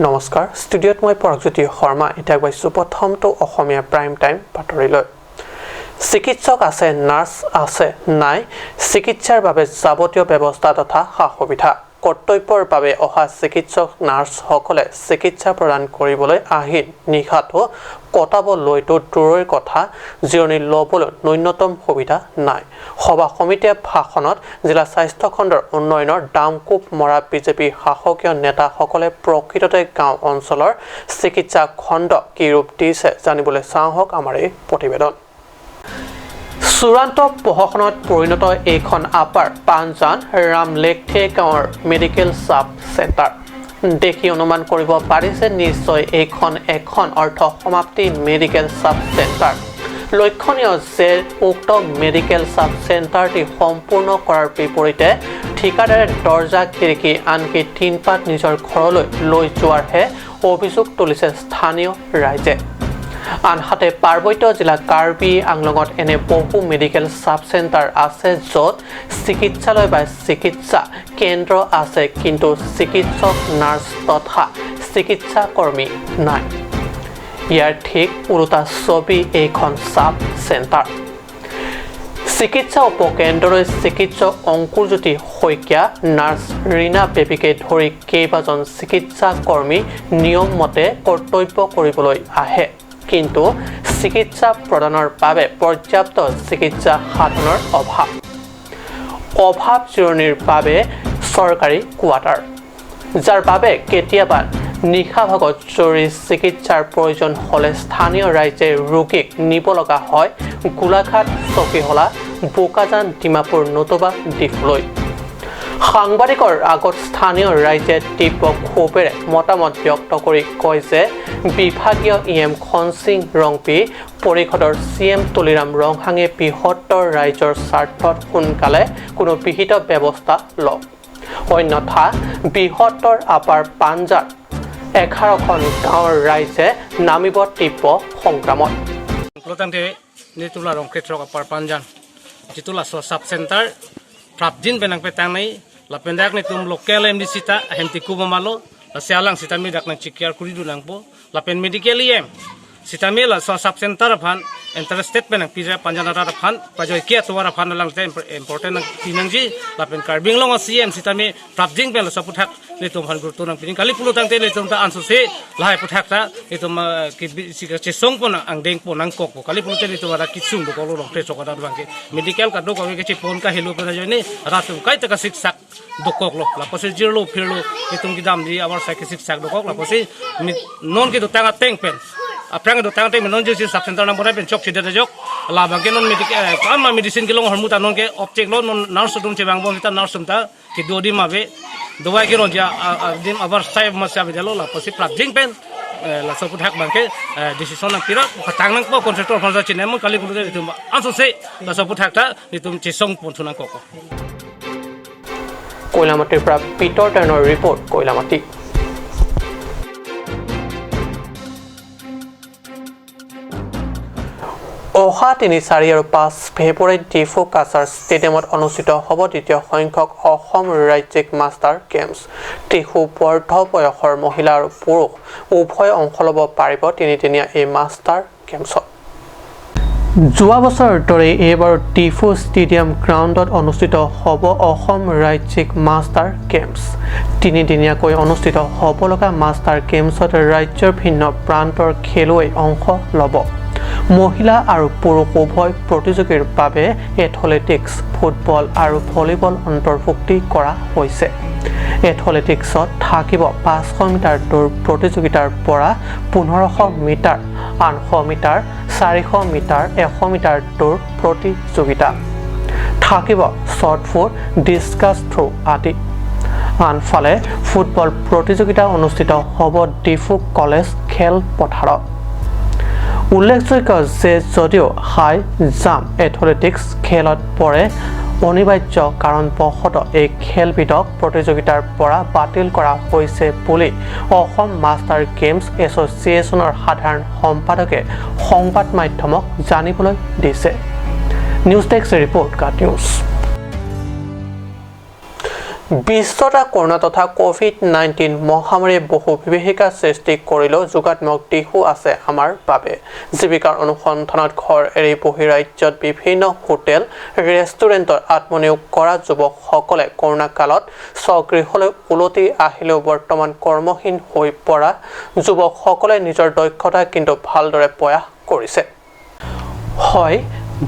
নমস্কাৰ ষ্টুডিঅ'ত মই পৰগজ্যোতি শৰ্মা এতিয়া গৈছো প্ৰথমটো অসমীয়া প্ৰাইম টাইম বাতৰিলৈ চিকিৎসক আছে নাৰ্ছ আছে নাই চিকিৎসাৰ বাবে যাৱতীয় ব্যৱস্থা তথা সা-সুবিধা কৰ্তব্যৰ বাবে অহা চিকিৎসক নাৰ্ছসকলে চিকিৎসা প্ৰদান কৰিবলৈ আহি নিশাটো কটাবলৈতো দূৰৰ কথা জিৰণি ল'বলৈ ন্যূনতম সুবিধা নাই সভা সমিতিয়ে ভাষণত জিলা স্বাস্থ্য খণ্ডৰ উন্নয়নৰ দামকোপ মৰা বিজেপি শাসকীয় নেতাসকলে প্ৰকৃততে গাঁও অঞ্চলৰ চিকিৎসা খণ্ড কি ৰূপ দিছে জানিবলৈ চাওঁক আমাৰ এই প্ৰতিবেদন চূড়ান্ত প্ৰশাসনত পৰিণত এইখন আপাৰ পাঞ্জান ৰামলেখে গাঁৱৰ মেডিকেল সাব চেণ্টাৰ দেখি অনুমান কৰিব পাৰিছে নিশ্চয় এইখন এখন অৰ্থ সমাপ্তি মেডিকেল সাব চেণ্টাৰ লক্ষণীয় যে উক্ত মেডিকেল সাব চেণ্টাৰটি সম্পূৰ্ণ কৰাৰ বিপৰীতে ঠিকাদাৰে দৰ্জা খিৰিকী আনকি তিনপাত নিজৰ ঘৰলৈ লৈ যোৱাৰহে অভিযোগ তুলিছে স্থানীয় ৰাইজে আনহাতে পাৰ্বত্য জিলা কাৰ্বি আংলঙত এনে বহু মেডিকেল সাব চেণ্টাৰ আছে য'ত চিকিৎসালয় বা চিকিৎসা কেন্দ্ৰ আছে কিন্তু চিকিৎসক নাৰ্ছ তথা চিকিৎসা কৰ্মী নাই ইয়াৰ ঠিক উল্টা ছবি এইখন সাব চেণ্টাৰ চিকিৎসা উপকেন্দ্ৰলৈ চিকিৎসক অংকুৰজ্যোতি শইকীয়া নাৰ্ছ ৰীনা বেবীকে ধৰি কেইবাজন চিকিৎসা কৰ্মী নিয়ম মতে কৰ্তব্য কৰিবলৈ আহে কিন্তু চিকিৎসা প্ৰদানৰ বাবে পৰ্যাপ্ত চিকিৎসা সাধনৰ অভাৱ জিৰণিৰ বাবে চৰকাৰী কোৱাৰ্টাৰ যাৰ বাবে কেতিয়াবা নিশা ভাগত জৰুৰী চিকিৎসাৰ প্ৰয়োজন হ'লে স্থানীয় ৰাইজে ৰোগীক নিব লগা হয় গোলাঘাট চকীহলা বোকাজান ডিমাপুৰ নতুবা ডিফলৈ সাংবাদিকৰ আগত স্থানীয় ৰাইজে তীব্ৰ ক্ষোভেৰে মতামত ব্যক্ত কৰি কয় যে বিভাগীয় ইএম খনসিং ৰংপি পৰিষদৰ চিএম তুলিৰাম ৰংহাঙে বৃহত্তৰ ৰাইজৰ স্বাৰ্থত সোনকালে কোনো বিহিত ব্যৱস্থা লওক অন্যথা বৃহত্তৰ আপাৰ পাঞ্জাব 11খন গাঁৱৰ ৰাইজে নামিব তীব্ৰ সংগ্ৰামত apar panjan titulah so sub center prapjin benang petang lapendak ni tum lokal em di sita hem tiku mamalo la sialang sita mi dak nang cikiar kuridu lang po lapen medical em sita mi la so sub center phan interested benang pira panjanara phan pajoy kia tuara phan lang te important nang tinangji lapen karbing long cm sita mi prapjin bel so puthak ni tum han gurtu nang pin kali pulu tang te ni tum ta ansu se lai puthak ta ni tum ki si song pon ang deng pon ang kok kali pulu te ni tum ara kisung do kolo rong te chokada bangke medical ka do ko ke pon ka helu pa jani ratum kai ta ka siksak dokok lo la pose jirlo phirlo ni tum ki dam di awar sa ki siksak dokok la pose non ki do tanga teng pen aprang do tanga teng non je sub center na bora pen chok chide jok la bangke non medical kama medicine ki long hormuta non ke object lo non nurse dum che bang bon ta nurse ta ki do di mabe dua ki ron ja dim abar sai masya bejalo la pose prajing pen la saput hak bangke decision nang pira patang nang po contractor phasa chine mo kali pulu te tum anso se la saput hak ta ni tum chisong pon thunang koko কৈলামাটিৰ পৰা পিটৰ টাৰ্ণৰ report কৈলামাটি অহা 3, 4 আৰু 5 ফেব্ৰুৱাৰীত ডিফু কাছাৰ ষ্টেডিয়ামত অনুষ্ঠিত হ'ব দ্বিতীয় সংখ্যক অসম ৰাজ্যিক মাষ্টাৰ গেমছ টিহু বৰ্ধ বয়সৰ মহিলা আৰু পুৰুষ উভয় অংশ ল'ব পাৰিব তিনিদিনীয়া এই মাষ্টাৰ গেমছত যোৱা বছৰৰ দৰে এইবাৰ টিফু ষ্টেডিয়াম গ্ৰাউণ্ডত অনুষ্ঠিত হ'ব অসম ৰাজ্যিক মাষ্টাৰ গেমছ তিনিদিনীয়াকৈ অনুষ্ঠিত হ'ব লগা মাষ্টাৰ গেমছত ৰাজ্যৰ ভিন্ন প্ৰান্তৰ খেলুৱৈ অংশ ল'ব মহিলা আৰু পুৰুষ উভয় প্ৰতিযোগীৰ বাবে এথলেটিক্স ফুটবল আৰু ভলীবল অন্তৰ্ভুক্তি কৰা হৈছে এথলেটিক্সত থাকিব 500 মিটাৰ দৌৰ প্ৰতিযোগিতাৰ পৰা 1500 মিটাৰ 800 মিটাৰ 400 মিটাৰ 100 মিটাৰ দৌৰ প্ৰতিযোগিতা থাকিব শ্বৰ্ট ফুট ডিস্কাছ থ্ৰো আদি আনফালে ফুটবল প্ৰতিযোগিতা অনুষ্ঠিত হ'ব ডিফু কলেজ খেল পথাৰত উল্লেখযোগ্য যে যদিও হাই জাম্প এথলেটিক্স খেলত পৰে অনিবাৰ্য কাৰণবশত এই খেলবিধক প্ৰতিযোগিতাৰ পৰা বাতিল কৰা হৈছে বুলি অসম মাষ্টাৰ গেমছ এছ'চিয়েশ্যনৰ সাধাৰণ সম্পাদকে সংবাদ মাধ্যমক জানিবলৈ দিছে নিউজ ডেস্ক ৰিপৰ্ট কাট নিউজ বিশ্বতা কৰোনা তথা কোভিড-19 মহামাৰীয়ে বহু বিভীষিকা সৃষ্টি কৰিলেও যোগাত্মক দিশো আছে আমাৰ বাবে জীৱিকাৰ অনুসন্ধানত ঘৰ এৰি বহিৰাজ্যত বিভিন্ন হোটেল ৰেষ্টুৰেণ্টত আত্মনিয়োগ কৰা যুৱকসকলে কৰোনা কালত স্বগৃহলৈ উলটি আহিলেও বৰ্তমান কৰ্মহীন হৈ পৰা যুৱকসকলে নিজৰ দক্ষতা কিন্তু ভালদৰে প্ৰয়াস কৰিছে হয়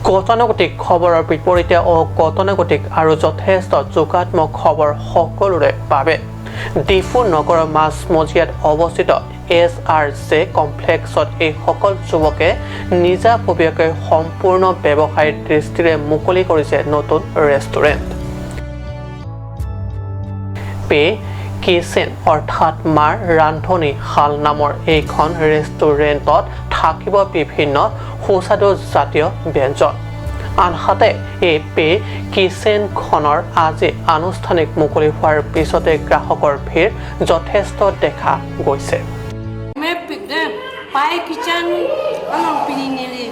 গতানুগতিক খবৰৰ বিপৰীতে অগতানুগতিক আৰু যথেষ্ট যোগাত্মক খবৰ সকলোৰে বাবে ডিফু নগৰৰ মাজমজিয়াত অৱস্থিত SRJ কমপ্লেক্সত এই সকল যুৱকে নিজাববীয়াকৈ সম্পূৰ্ণ ব্যৱসায়িক দৃষ্টিৰে মুকলি কৰিছে নতুন ৰেষ্টুৰেণ্ট পে কিচেন অৰ্থাৎ মাৰ ৰান্ধনি শাল নামৰ এইখন ৰেষ্টুৰেণ্টত থাকিব বিভিন্ন সুস্বাদু জাতীয় ব্যঞ্জন আনহাতে এই পে কিচেনখনৰ আজি আনুষ্ঠানিক মুকলি হোৱাৰ পিছতে গ্ৰাহকৰ ভিৰ যথেষ্ট দেখা গৈছে Pai kitchen along pininili.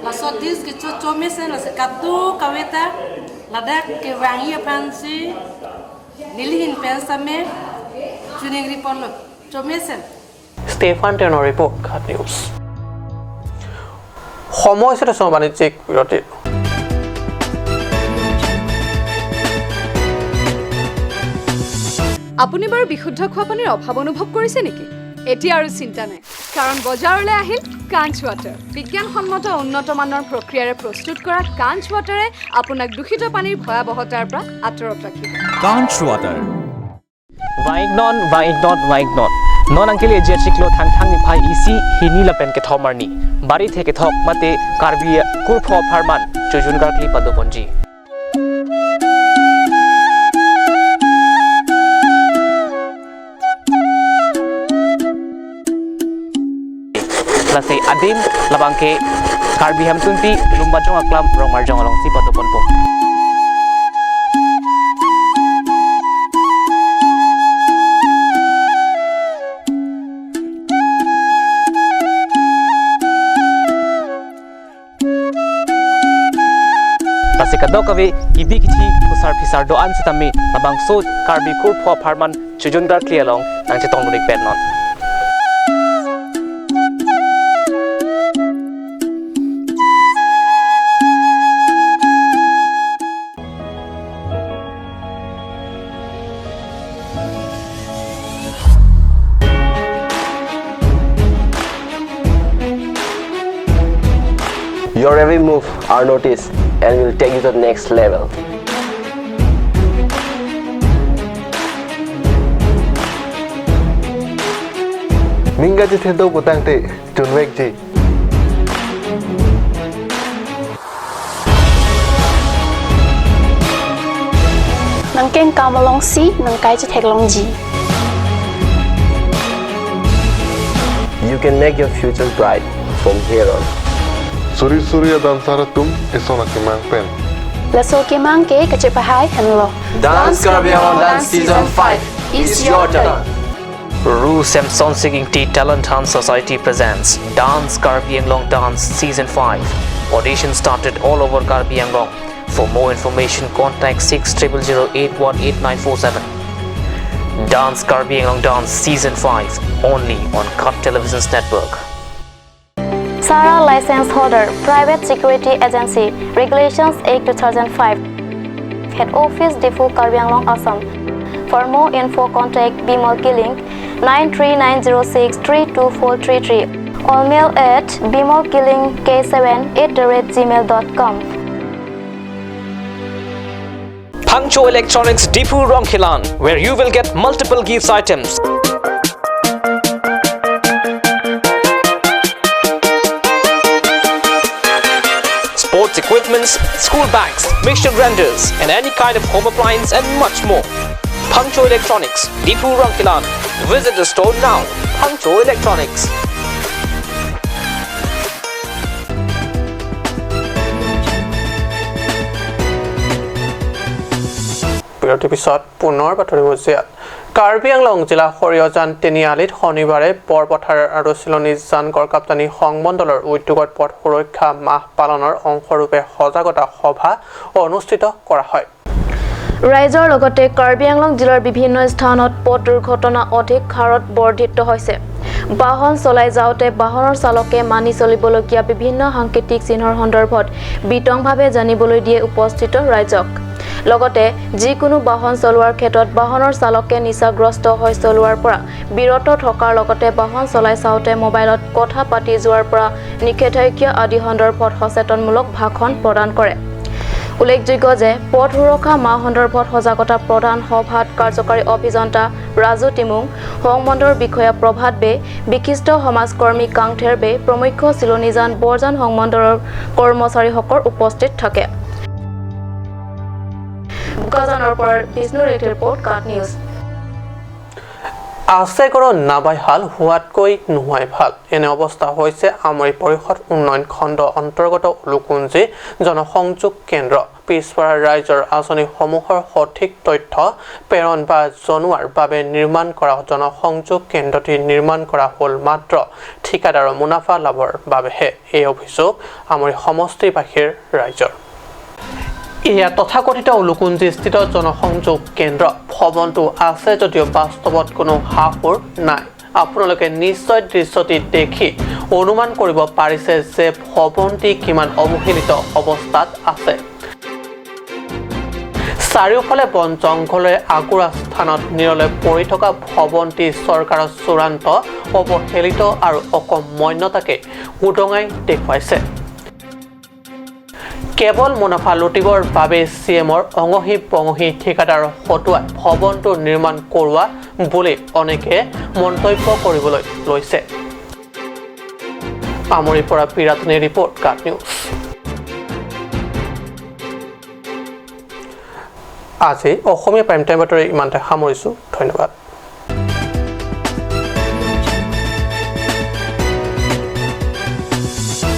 La sodis ke chomesen la katu kaweta ladak ke wangi pansi nilihin pensame chuning ripolo chomesen. Stefan Tenor report Cut News. সময় সেটা বাণিজ্যিক বিরতি আপুনি বাৰু বিশুদ্ধ খোৱা পানীৰ অভাৱ অনুভৱ কৰিছে নেকি এতিয়া আৰু চিন্তা নাই কাৰণ বজাৰলৈ আহিল কাঞ্চ ৱাটাৰ বিজ্ঞানসন্মত উন্নত মানৰ প্ৰক্ৰিয়াৰে প্ৰস্তুত কৰা কাঞ্চ ৱাটাৰে আপোনাক দূষিত পানীৰ ভয়াৱহতাৰ পৰা আঁতৰত ৰাখিব কাঞ্চ water Waignon non angkeli eja chiklo thang ni phai isi hini lapen ke thomarni bari theke thok mate karbi kurpho pharman chujun gar kli padoponji lasei adim labangke karbi hamtunti lumbajong aklam romarjong along si padoponpo Sikadokave idi kichi pusar pisar doan sitami abang so karbi kurpho pharman chujundar klialong nang chitong lunik pennon Your every move are noticed and will take you to the next level. Minga ji thedo butang te chunwek ji nang keng kamalong si nang kai ji theklong ji You can make your future bright from here on. Suri Surya dansara tum isona ki mang pen la so ke mang ke kache pahai hanlo Dance Caribbean Dance Season 5 is your turn. Ru Samson Singing Tea Talent Hunt Society presents Dance Karbi Anglong Dance Season 5. Audition started all over Karbi Anglong. For more information, contact 6008188947. Dance Karbi Anglong Dance Season 5 only on Cut Television's network. Sara license holder private security agency regulations 8/2005 head office Defu Karbi Anglong Assam for more info contact Bimol Killing 93906324333 or mail at bimolkillingk7@gmail.com. Pangcho Electronics Defu Rongkhilan, where you will get multiple gifts items. Sports equipments, school bags, mixture grinders, and any kind of home appliance and much more. Pangcho Electronics, Defu Rongkhilan. Visit the store now. Pangcho Electronics. বিৰতিৰ পিছত পুনৰ বাতৰি মজিয়াত কাৰ্বি আংলং জিলা সৰিয়জান তিনিআলিত শনিবাৰে বৰপথাৰ আৰু চিলনী জানগড় কাপ্তানী সংমণ্ডলৰ উদ্যোগত পথ সুৰক্ষা মাহ পালনৰ অংশৰূপে সজাগতা সভা অনুষ্ঠিত কৰা হয় ৰাইজৰ লগতে কাৰ্বি আংলং জিলাৰ বিভিন্ন স্থানত পথ দুৰ্ঘটনা অধিক হাৰত বৰ্ধিত হৈছে বাহন চলাই যাওঁতে বাহনৰ চালকে মানি চলিবলগীয়া বিভিন্ন সাংকেতিক চিহ্নৰ সন্দৰ্ভত বিতংভাৱে জানিবলৈ দিয়ে উপস্থিত ৰাইজক লগতে যিকোনো বাহন চলোৱাৰ ক্ষেত্ৰত বাহনৰ চালকে নিচাগ্ৰস্ত হৈ চলোৱাৰ পৰা বিৰত থকাৰ লগতে বাহন চলাই চাওঁতে মোবাইলত কথা পাতি যোৱাৰ পৰা নিষেধাজ্ঞা আদি সন্দৰ্ভত সচেতনমূলক ভাষণ প্ৰদান কৰে উল্লেখযোগ্য যে পথ সুৰক্ষা মাহ সন্দৰ্ভত সজাগতা প্ৰদান সভাত কাৰ্যকাৰী অভিযন্তা ৰাজু টিমুং সংমণ্ডলৰ বিষয়া প্ৰভাত বে বিশিষ্ট সমাজকৰ্মী কাংথেৰ বে প্ৰমুখ্য চিলনীজান বৰজান সংমণ্ডলৰ কৰ্মচাৰীসকল উপস্থিত থাকে বুকাজানৰ পৰা বিষ্ণু ৰেডিঅ' ৰিপৰ্ট কাট নিউজ আছে গড় নাবাই হাল হোৱাতকৈ নোহোৱাই ভাল এনে অৱস্থা হৈছে আমৰি পৰিষদ উন্নয়ন খণ্ড অন্তৰ্গত উলুকুঞ্জি জনসংযোগ কেন্দ্ৰ পিছপৰা ৰাইজৰ আঁচনিসমূহৰ সঠিক তথ্য প্ৰেৰণ বা জনোৱাৰ বাবে নিৰ্মাণ কৰা জনসংযোগ কেন্দ্ৰটি নিৰ্মাণ কৰা হ'ল মাত্ৰ ঠিকাদাৰৰ মুনাফা লাভৰ বাবেহে এই অভিযোগ আমৰি সমষ্টিবাসীৰ ৰাইজৰ এয়া তথাকথিত উলুকুঞ্জি স্থিত জনসংযোগ কেন্দ্ৰ ভৱনটো আছে যদিও বাস্তৱত কোনো হাফুৰ নাই আপোনালোকে নিশ্চয় দৃশ্যটি দেখি অনুমান কৰিব পাৰিছে যে ভৱনটি কিমান অৱহেলিত অৱস্থাত আছে চাৰিওফালে বন জংঘলে আগুৰা স্থানত নিৰলে পৰি থকা ভৱনটি চৰকাৰৰ চূড়ান্ত অৱহেলিত আৰু অকমন্যতাকে উদঙাই দেখুৱাইছে কেৱল মুনাফা লুটিবৰ বাবে চিএমৰ অঙহী পঙহী ঠিকাদাৰ হতুৱাই ভৱনটো নিৰ্মাণ কৰোৱা বুলি অনেকে মন্তব্য কৰিবলৈ লৈছে আমৰিৰ পৰা বিৰাটনী ৰিপৰ্ট কাট নিউজ আজি অসমীয়া প্ৰাইম টাইম বাতৰি ইমানতে সামৰিছোঁ ধন্যবাদ